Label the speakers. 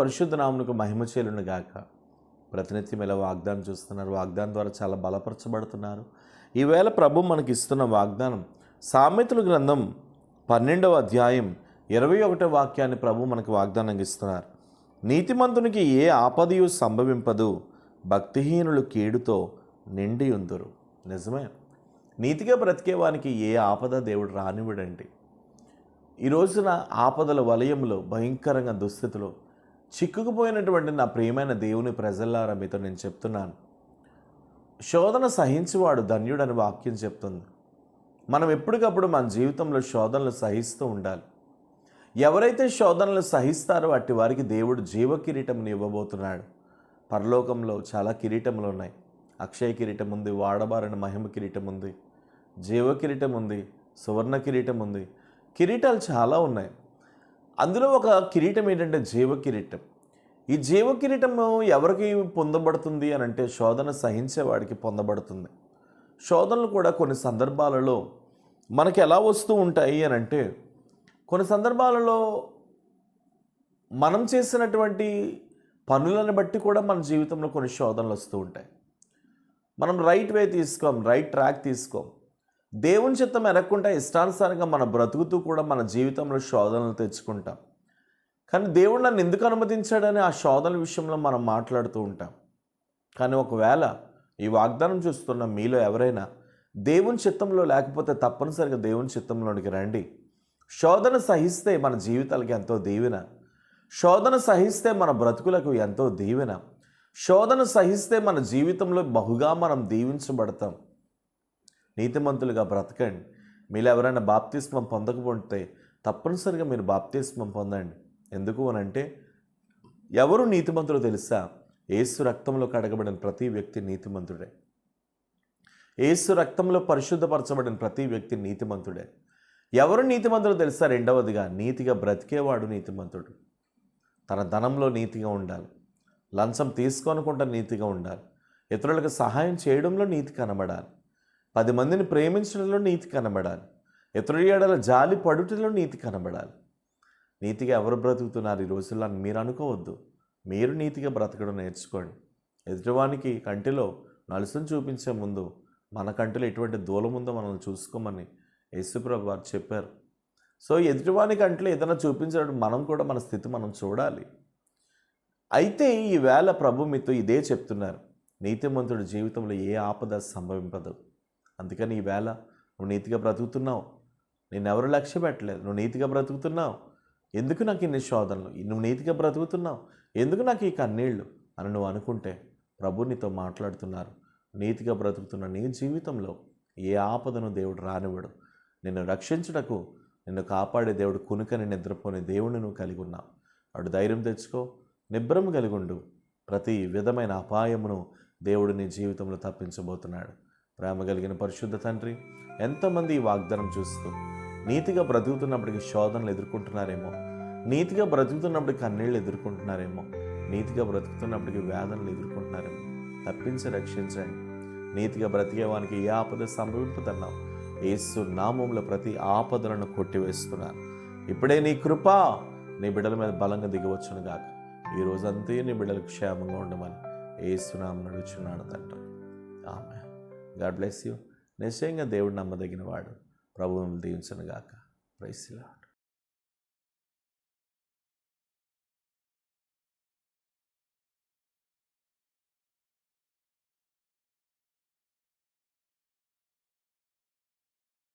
Speaker 1: పరిశుద్ధ నామమునకు మహిమ చేయును గాక. ప్రతినిత్యం ఇలా వాగ్దానం చూస్తున్నారు, వాగ్దానం ద్వారా చాలా బలపరచబడుతున్నారు. ఈవేళ ప్రభు మనకి ఇస్తున్న వాగ్దానం సామెతల గ్రంథం 12వ అధ్యాయం 21వ వాక్యాన్ని ప్రభు మనకు వాగ్దానంగా ఇస్తున్నారు. నీతిమంతునికి ఏ ఆపదయు సంభవింపదు, భక్తిహీనులు కీడుతో నిండి ఉందురు. నిజమే, నీతిగా బ్రతికే వానికి ఏ ఆపద దేవుడు రానివ్వడండి. ఈ రోజున ఆపదల వలయంలో భయంకరంగా దుస్థితిలో చిక్కుకుపోయినటువంటి నా ప్రియమైన దేవుని ప్రజలారా మీతో నేను చెప్తున్నాను, శోధన సహించువాడు ధన్యుడని వాక్యం చెప్తుంది. మనం ఎప్పటికప్పుడు మన జీవితంలో శోధనలు సహిస్తూ ఉండాలి. ఎవరైతే శోధనలు సహిస్తారో అట్టి వారికి దేవుడు జీవ కిరీటంని ఇవ్వబోతున్నాడు. పరలోకంలో చాలా కిరీటములు ఉన్నాయి. అక్షయ కిరీటం ఉంది, వాడబారిన మహిమ కిరీటం ఉంది, జీవ కిరీటం ఉంది, సువర్ణ కిరీటం ఉంది. కిరీటాలు చాలా ఉన్నాయి. అందులో ఒక కిరీటం ఏంటంటే జీవ కిరీటం. ఈ జీవ కిరీటము ఎవరికి పొందబడుతుంది అని అంటే శోధన సహించేవాడికి పొందబడుతుంది. శోధనలు కూడా కొన్ని సందర్భాలలో మనకి ఎలా వస్తూ ఉంటాయి అని అంటే, కొన్ని సందర్భాలలో మనం చేసినటువంటి పనులను బట్టి కూడా మన జీవితంలో కొన్ని శోధనలు వస్తూ ఉంటాయి. మనం రైట్ వే తీసుకోం, రైట్ ట్రాక్ తీసుకోం. దేవుని చిత్తం ఎరగకుండా ఇష్టానుసారంగా మన బ్రతుకుతూ కూడా మన జీవితంలో శోధనలు తెచ్చుకుంటాం. కానీ దేవుడు నన్ను ఎందుకు అనుమతించాడని ఆ శోధనల విషయంలో మనం మాట్లాడుతూ ఉంటాం. కానీ ఒకవేళ ఈ వాగ్దానం చూస్తున్న మీలో ఎవరైనా దేవుని చిత్తంలో లేకపోతే తప్పనిసరిగా దేవుని చిత్తంలోనికి రండి. శోధన సహిస్తే మన జీవితాలకి ఎంతో దీవెన, శోధన సహిస్తే మన బ్రతుకులకు ఎంతో దీవెన, శోధన సహిస్తే మన జీవితంలో బహుగా మనం దీవించబడతాం. నీతిమంతులుగా బ్రతకండి. మీరు ఎవరైనా బాప్తిస్మం పొందకపోతే తప్పనిసరిగా మీరు బాప్తిస్మం పొందండి. ఎందుకు అనంటే, ఎవరు నీతిమంతులు తెలుసా? యేసు రక్తంలో కడగబడిన ప్రతి వ్యక్తి నీతిమంతుడే. యేసు రక్తంలో పరిశుద్ధపరచబడిన ప్రతి వ్యక్తి నీతిమంతుడే. ఎవరు నీతిమంతులు తెలుసా? రెండవదిగా, నీతిగా బ్రతికేవాడు నీతిమంతుడు. తన ధనంలో నీతిగా ఉండాలి, లంచం తీసుకోనుకుంటా నీతిగా ఉండాలి, ఇతరులకు సహాయం చేయడంలో నీతి కనబడాలి, 10 మందిని ప్రేమించడంలో నీతి కనబడాలి, ఇతరుల ఎడల జాలి పడుటలో నీతి కనబడాలి. నీతిగా ఎవరు బ్రతుకుతున్నారు ఈ రోజుల్లో అని మీరు అనుకోవద్దు. మీరు నీతిగా బ్రతకడం నేర్చుకోండి. ఎదుటివానికి కంటిలో నలుసును చూపించే ముందు మన కంటిలో ఎటువంటి దూలం ఉందో మనల్ని చూసుకోమని యేసుప్రభు వారు చెప్పారు. సో ఎదుటివాని కంటిలో ఏదైనా చూపించడం మనం కూడా మన స్థితి మనం చూడాలి. అయితే ఈవేళ ప్రభు మీతో ఇదే చెప్తున్నారు, నీతిమంతుడి జీవితంలో ఏ ఆపద సంభవింపదు. అందుకని ఈవేళ నువ్వు నీతిగా బ్రతుకుతున్నావు, నిన్నెవరు లక్ష్య పెట్టలేదు, నువ్వు నీతిగా బ్రతుకుతున్నావు, ఎందుకు నాకు ఇన్ని శోధనలు, నువ్వు నీతిగా బ్రతుకుతున్నావు, ఎందుకు నాకు ఈ కన్నీళ్ళు అని నువ్వు అనుకుంటే ప్రభు నీతో మాట్లాడుతున్నారు. నీతిగా బ్రతుకుతున్న నీ జీవితంలో ఏ ఆపదను దేవుడు రానివ్వడు. నిన్ను రక్షించుటకు, నిన్ను కాపాడే దేవుడు, కునుకని నిద్రపోని దేవుడిని నువ్వు కలిగి ఉన్నావు. వాడు ధైర్యం తెచ్చుకో, నిబ్రము కలిగి ఉండు. ప్రతి విధమైన అపాయమును దేవుడు నీ జీవితంలో తప్పించబోతున్నాడు. ప్రేమ కలిగిన పరిశుద్ధ తండ్రి, ఎంతమంది ఈ వాగ్దానం చూస్తూ నీతిగా బ్రతుకుతున్నప్పటికీ శోధనలు ఎదుర్కొంటున్నారేమో, నీతిగా బ్రతుకుతున్నప్పటికీ కన్నీళ్ళు ఎదుర్కొంటున్నారేమో, నీతిగా బ్రతుకుతున్నప్పటికీ వేదనలు ఎదుర్కొంటున్నారేమో, తప్పించి రక్షించండి. నీతిగా బ్రతికేవానికి ఏ ఆపద సంభవింపుతున్నావు. యేసు నామములో ప్రతి ఆపదలను కొట్టివేస్తున్నాను. ఇప్పుడే నీ కృప నీ బిడ్డల మీద బలంగా దిగవచ్చును గాక. ఈ రోజంతా నీ బిడ్డలకు క్షేమంగా ఉండమని యేసు నామమున అడుగుచున్నాను తండ్రి. ఆమేన్. God bless you. నిశ్చయంగా దేవుడు నమ్మదగిన వాడు. ప్రభువును దీవించును గాక. Praise the lord.